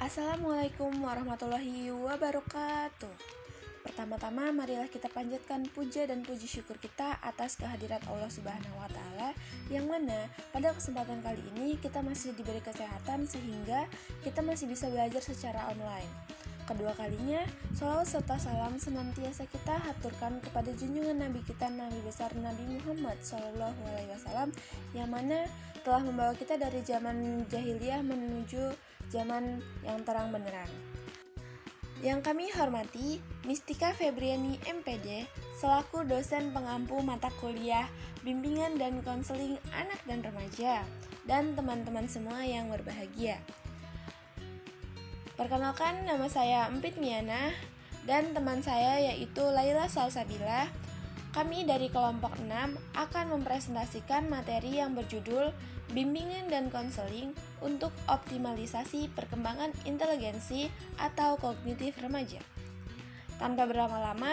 Assalamualaikum warahmatullahi wabarakatuh. Pertama-tama marilah kita panjatkan puja dan puji syukur kita atas kehadirat Allah Subhanahu wa taala yang mana pada kesempatan kali ini kita masih diberi kesehatan sehingga kita masih bisa belajar secara online. Kedua kalinya, sholawat serta salam senantiasa kita haturkan kepada junjungan Nabi kita Nabi besar Nabi Muhammad SAW yang mana telah membawa kita dari zaman jahiliyah menuju zaman yang terang benderang. Yang kami hormati Mistika Febriani MPD selaku dosen pengampu mata kuliah bimbingan dan konseling anak dan remaja dan teman-teman semua yang berbahagia. Perkenalkan, nama saya Empit Miana dan teman saya yaitu Laila Salsabila. Kami dari kelompok 6 akan mempresentasikan materi yang berjudul Bimbingan dan Konseling untuk Optimalisasi Perkembangan Inteligensi atau Kognitif Remaja. Tanpa berlama-lama,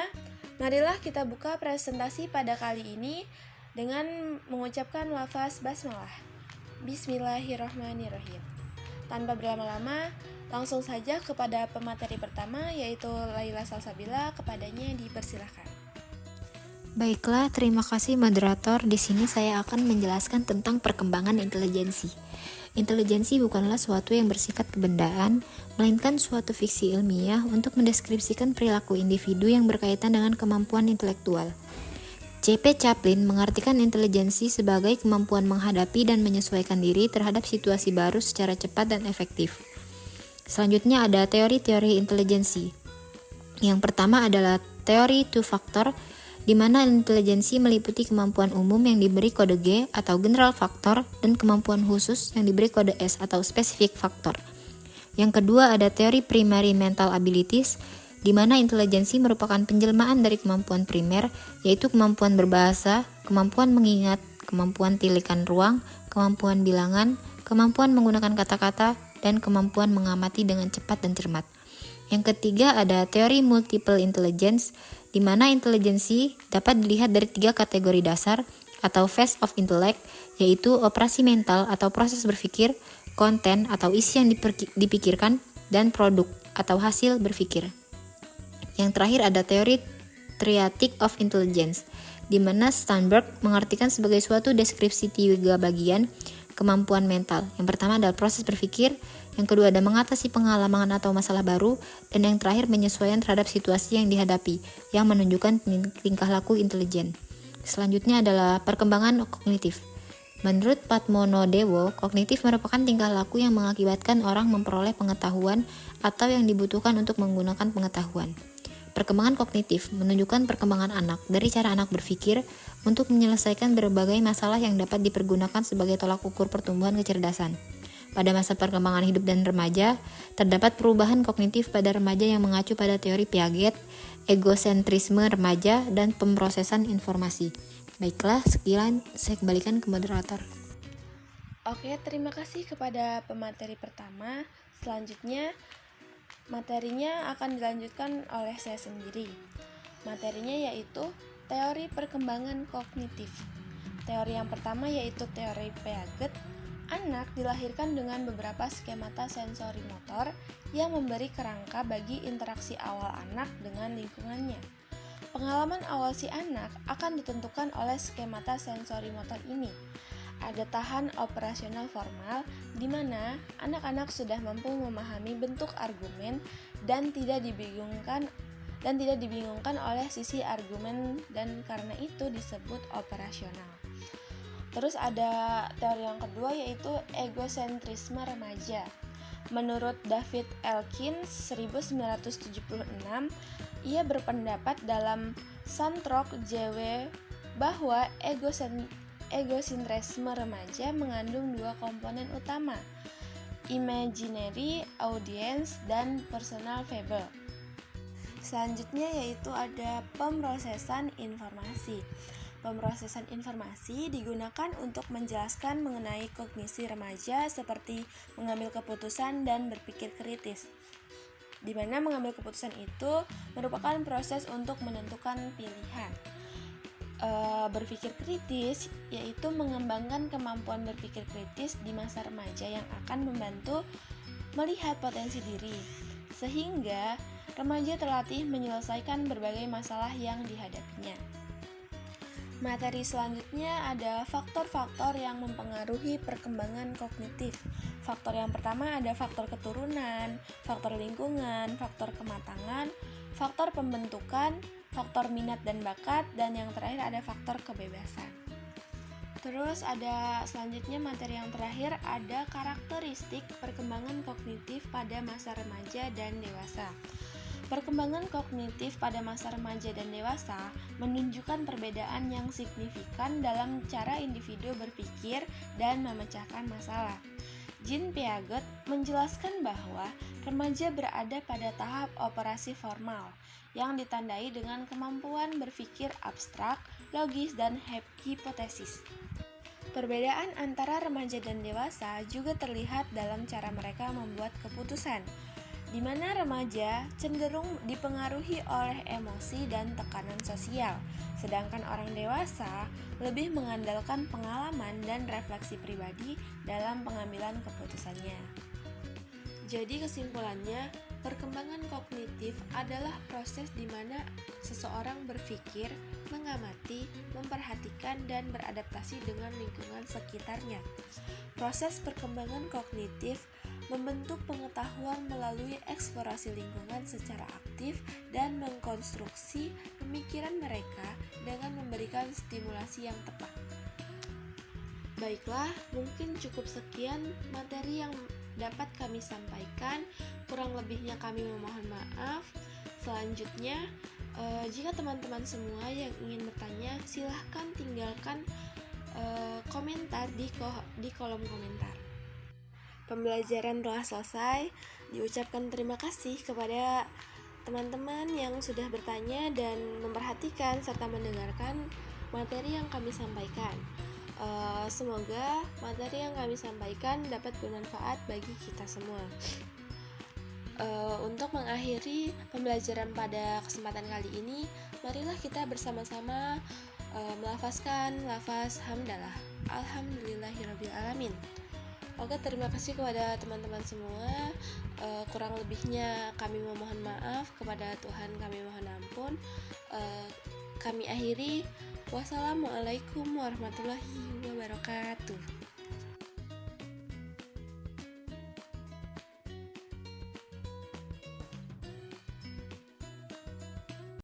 marilah kita buka presentasi pada kali ini dengan mengucapkan lafaz basmalah. Bismillahirrahmanirrahim. Tanpa berlama-lama, langsung saja kepada pemateri pertama yaitu Laila Salsabila, kepadanya dipersilahkan. Baiklah, terima kasih moderator. Di sini saya akan menjelaskan tentang perkembangan intelijensi. Intelijensi bukanlah suatu yang bersifat kebendaan, melainkan suatu fiksi ilmiah untuk mendeskripsikan perilaku individu yang berkaitan dengan kemampuan intelektual. C.P. Chaplin mengartikan intelijensi sebagai kemampuan menghadapi dan menyesuaikan diri terhadap situasi baru secara cepat dan efektif. Selanjutnya ada teori-teori intelijensi. Yang pertama adalah teori two factor, di mana intelijensi meliputi kemampuan umum yang diberi kode G atau general factor dan kemampuan khusus yang diberi kode S atau specific factor. Yang kedua ada teori primary mental abilities, di mana intelijensi merupakan penjelmaan dari kemampuan primer, yaitu kemampuan berbahasa, kemampuan mengingat, kemampuan tilikan ruang, kemampuan bilangan, kemampuan menggunakan kata-kata, dan kemampuan mengamati dengan cepat dan cermat. Yang ketiga ada teori multiple intelligence, di mana intelijensi dapat dilihat dari 3 kategori dasar atau phase of intellect, yaitu operasi mental atau proses berpikir, konten atau isi yang dipikirkan, dan produk atau hasil berpikir. Yang terakhir ada teori triadic of intelligence, di mana Sternberg mengartikan sebagai suatu deskripsi 3 bagian kemampuan mental. Yang pertama adalah proses berpikir, yang kedua ada mengatasi pengalaman atau masalah baru, dan yang terakhir penyesuaian terhadap situasi yang dihadapi, yang menunjukkan tingkah laku intelijen. Selanjutnya adalah perkembangan kognitif. Menurut Padmonodewo, kognitif merupakan tingkah laku yang mengakibatkan orang memperoleh pengetahuan atau yang dibutuhkan untuk menggunakan pengetahuan. Perkembangan kognitif menunjukkan perkembangan anak dari cara anak berpikir untuk menyelesaikan berbagai masalah yang dapat dipergunakan sebagai tolak ukur pertumbuhan kecerdasan. Pada masa perkembangan hidup dan remaja, terdapat perubahan kognitif pada remaja yang mengacu pada teori Piaget, egosentrisme remaja, dan pemrosesan informasi. Baiklah, sekian saya kembalikan ke moderator. Oke, terima kasih kepada pemateri pertama. Selanjutnya, materinya akan dilanjutkan oleh saya sendiri. Materinya yaitu teori perkembangan kognitif. Teori yang pertama yaitu teori Piaget. Anak dilahirkan dengan beberapa skemata sensori motor yang memberi kerangka bagi interaksi awal anak dengan lingkungannya. Pengalaman awal si anak akan ditentukan oleh skemata sensori motor ini. Ada tahan operasional formal di mana anak-anak sudah mampu memahami bentuk argumen dan tidak dibingungkan oleh sisi argumen, dan karena itu disebut operasional. Terus ada teori yang kedua yaitu egosentrisme remaja. Menurut David Elkins 1976, ia berpendapat dalam Santrok JW bahwa egosentrisme remaja mengandung 2 komponen utama, imaginary audience dan personal fable. Selanjutnya yaitu ada pemrosesan informasi. Pemrosesan informasi digunakan untuk menjelaskan mengenai kognisi remaja seperti mengambil keputusan dan berpikir kritis. Di mana mengambil keputusan itu merupakan proses untuk menentukan pilihan. Berpikir kritis yaitu mengembangkan kemampuan berpikir kritis di masa remaja yang akan membantu melihat potensi diri, sehingga remaja terlatih menyelesaikan berbagai masalah yang dihadapinya. Materi selanjutnya ada faktor-faktor yang mempengaruhi perkembangan kognitif. Faktor yang pertama ada faktor keturunan, faktor lingkungan, faktor kematangan, faktor pembentukan, faktor minat dan bakat, dan yang terakhir ada faktor kebebasan. Terus ada selanjutnya materi yang terakhir ada karakteristik perkembangan kognitif pada masa remaja dan dewasa. Perkembangan kognitif pada masa remaja dan dewasa menunjukkan perbedaan yang signifikan dalam cara individu berpikir dan memecahkan masalah. Jean Piaget menjelaskan bahwa remaja berada pada tahap operasi formal yang ditandai dengan kemampuan berpikir abstrak, logis, dan hipotesis. Perbedaan antara remaja dan dewasa juga terlihat dalam cara mereka membuat keputusan, di mana remaja cenderung dipengaruhi oleh emosi dan tekanan sosial, sedangkan orang dewasa lebih mengandalkan pengalaman dan refleksi pribadi dalam pengambilan keputusannya. Jadi kesimpulannya, perkembangan kognitif adalah proses di mana seseorang berpikir, mengamati, memperhatikan, dan beradaptasi dengan lingkungan sekitarnya. Proses perkembangan kognitif membentuk pengetahuan melalui eksplorasi lingkungan secara aktif dan mengkonstruksi pemikiran mereka dengan memberikan stimulasi yang tepat. Baiklah, mungkin cukup sekian materi yang dapat kami sampaikan. Kurang lebihnya kami memohon maaf. Selanjutnya, jika teman-teman semua yang ingin bertanya, silahkan tinggalkan komentar di kolom komentar. Pembelajaran telah selesai. Diucapkan terima kasih kepada teman-teman yang sudah bertanya dan memperhatikan serta mendengarkan materi yang kami sampaikan. Semoga materi yang kami sampaikan dapat bermanfaat bagi kita semua. Untuk mengakhiri pembelajaran pada kesempatan kali ini, marilah kita bersama-sama melafazkan lafaz hamdalah. Alhamdulillahirabbil alamin. Oke, terima kasih kepada teman-teman semua. Kurang lebihnya kami memohon maaf, kepada Tuhan kami mohon ampun. Kami akhiri. Wassalamualaikum warahmatullahi wabarakatuh.